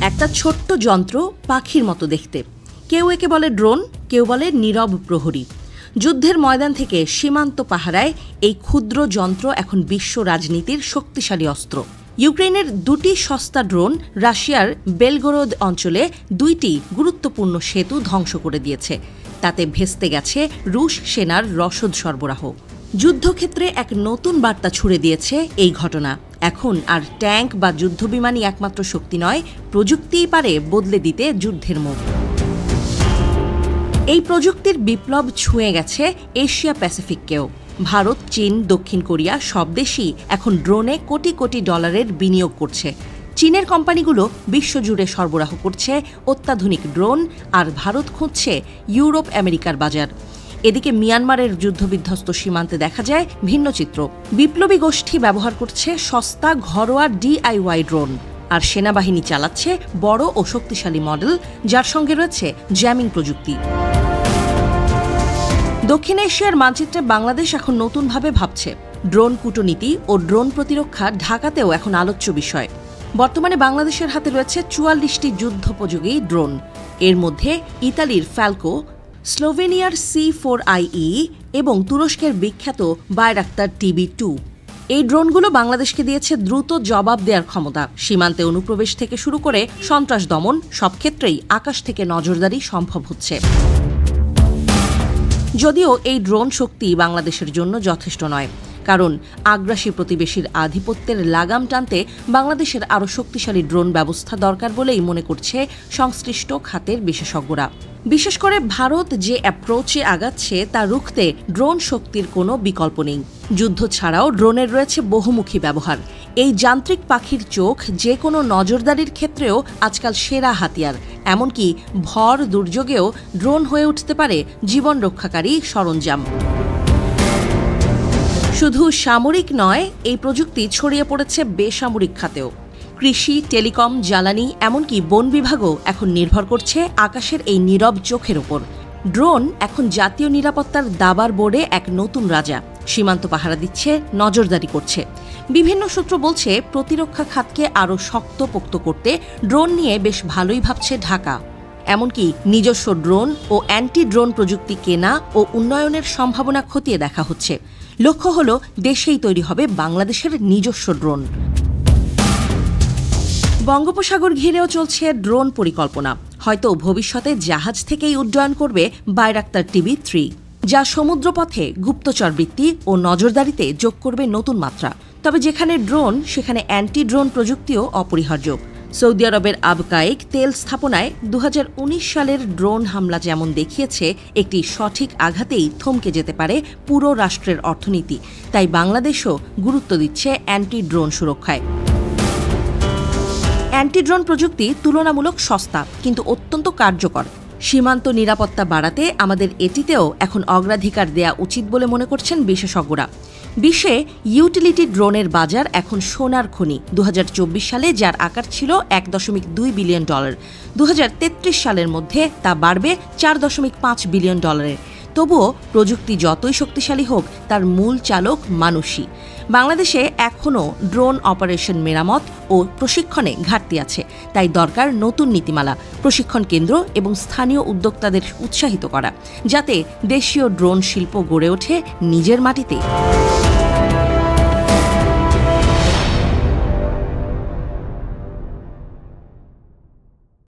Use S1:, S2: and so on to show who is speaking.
S1: একটা ছোট্ট যন্ত্র পাখির মতো দেখতে। কেউ একে বলে ড্রোন, কেউ বলে নীরব প্রহরী। যুদ্ধের ময়দান থেকে সীমান্ত পাহারায় এই ক্ষুদ্র যন্ত্র এখন বিশ্ব রাজনীতির শক্তিশালী অস্ত্র। ইউক্রেনের দুটি সস্তা ড্রোন রাশিয়ার বেলগোরোদ অঞ্চলে 2টি গুরুত্বপূর্ণ সেতু ধ্বংস করে দিয়েছে। তাতে ভেস্তে গেছে রুশ সেনার রসদ সরবরাহ। যুদ্ধক্ষেত্রে এক নতুন বার্তা ছুড়ে দিয়েছে এই ঘটনা। এখন আর ট্যাঙ্ক বা যুদ্ধবিমানই একমাত্র শক্তি নয়, প্রযুক্তিই পারে বদলে দিতে যুদ্ধের মুখ। এই প্রযুক্তির বিপ্লব ছুঁয়ে গেছে এশিয়া প্যাসিফিককেও। ভারত, চীন, দক্ষিণ কোরিয়া সব দেশই এখন ড্রোনে কোটি কোটি ডলারের বিনিয়োগ করছে। চীনের কোম্পানিগুলো বিশ্বজুড়ে সরবরাহ করছে অত্যাধুনিক ড্রোন, আর ভারত খুঁজছে ইউরোপ আমেরিকার বাজার। এদিকে মিয়ানমারের যুদ্ধবিধ্বস্ত সীমান্তে দেখা যায় ভিন্ন চিত্র। বিপ্লবী গোষ্ঠী ব্যবহার করছে সস্তা ঘরোয়া DIY ড্রোন, আর সেনাবাহিনী চালাচ্ছে বড় ও শক্তিশালী মডেল, যার সঙ্গে রয়েছে জ্যামিং প্রযুক্তি। দক্ষিণ এশিয়ার মানচিত্রে বাংলাদেশ এখন নতুনভাবে ভাবছে। ড্রোন কূটনীতি ও ড্রোন প্রতিরক্ষা ঢাকাতেও এখন আলোচ্য বিষয়। বর্তমানে বাংলাদেশের হাতে রয়েছে 44টি যুদ্ধোপযোগী ড্রোন। এর মধ্যে ইতালির ফ্যালকো, স্লোভেনিয়ার C4IE এবং তুরস্কের বিখ্যাত বায়রাক্তার TB2। এই ড্রোনগুলো বাংলাদেশকে দিয়েছে দ্রুত জবাব দেওয়ার ক্ষমতা। সীমান্তে অনুপ্রবেশ থেকে শুরু করে সন্ত্রাস দমন, সব ক্ষেত্রেই আকাশ থেকে নজরদারি সম্ভব হচ্ছে। যদিও এই ড্রোন শক্তি বাংলাদেশের জন্য যথেষ্ট নয়, কারণ আগ্রাসী প্রতিবেশীর আধিপত্যের লাগাম টানতে বাংলাদেশের আরও শক্তিশালী ড্রোন ব্যবস্থা দরকার বলেই মনে করছে সংশ্লিষ্ট খাতের বিশেষজ্ঞরা। বিশেষ করে ভারত যে অ্যাপ্রোচে আগাচ্ছে তা রুখতে ড্রোন শক্তির কোনো বিকল্প নেই। যুদ্ধ ছাড়াও ড্রোনের রয়েছে বহুমুখী ব্যবহার। এই যান্ত্রিক পাখির চোখ যে কোনো নজরদারির ক্ষেত্রেও আজকাল সেরা হাতিয়ার। এমনকি ভর দুর্যোগেও ড্রোন হয়ে উঠতে পারে জীবন রক্ষাকারী সরঞ্জাম। শুধু সামরিক নয়, এই প্রযুক্তি ছড়িয়ে পড়েছে বেসামরিক খাতেও। কৃষি, টেলিকম, জ্বালানি, এমনকি বন বিভাগও এখন নির্ভর করছে আকাশের এই নীরব চোখের ওপর। ড্রোন এখন জাতীয় নিরাপত্তার দাবার বোর্ডে এক নতুন রাজা। সীমান্ত পাহারা দিচ্ছে, নজরদারি করছে। বিভিন্ন সূত্র বলছে প্রতিরক্ষা খাতকে আরও শক্তপোক্ত করতে ড্রোন নিয়ে বেশ ভালোই ভাবছে ঢাকা। এমনকি নিজস্ব ড্রোন ও অ্যান্টি ড্রোন প্রযুক্তি কেনা ও উন্নয়নের সম্ভাবনা খতিয়ে দেখা হচ্ছে। লক্ষ্য হল দেশেই তৈরি হবে বাংলাদেশের নিজস্ব ড্রোন। বঙ্গোপসাগর ঘিরেও চলছে ড্রোন পরিকল্পনা। হয়তো ভবিষ্যতে জাহাজ থেকেই উড্ডয়ন করবে বায়রাক্তার TB3, যা সমুদ্রপথে গুপ্তচরবৃত্তি ও নজরদারিতে যোগ করবে নতুন মাত্রা। তবে যেখানে ড্রোন, সেখানে অ্যান্টি ড্রোন প্রযুক্তিও অপরিহার্য। সৌদি আরবের আবকাইক তেল স্থাপনায় 2019 সালের ড্রোন হামলা যেমন দেখিয়েছে একটি সঠিক আঘাতেই থমকে যেতে পারে পুরো রাষ্ট্রের অর্থনীতি, তাই বাংলাদেশও গুরুত্ব দিচ্ছে অ্যান্টি ড্রোন সুরক্ষায়। অ্যান্টি ড্রোন প্রযুক্তি তুলনামূলক সস্তা, কিন্তু অত্যন্ত কার্যকর। সীমান্ত নিরাপত্তা বাড়াতে আমাদের এটিতেও এখন অগ্রাধিকার দেয়া উচিত বলে মনে করছেন বিশেষজ্ঞরা। বিশ্বে ইউটিলিটি ড্রোনের বাজার এখন সোনার খনি। 2024 সালে যার আকার ছিল $1.2 বিলিয়ন, 2033 সালের মধ্যে তা বাড়বে $4.5 বিলিয়ন। তবুও প্রযুক্তি যতই শক্তিশালী হোক, তার মূল চালক মানুষই। বাংলাদেশে এখনও ড্রোন অপারেশন মেরামত ও প্রশিক্ষণে ঘাটতি আছে, তাই দরকার নতুন নীতিমালা, প্রশিক্ষণ কেন্দ্র এবং স্থানীয় উদ্যোক্তাদের উৎসাহিত করা, যাতে দেশীয় ড্রোন শিল্প গড়ে ওঠে নিজের মাটিতে।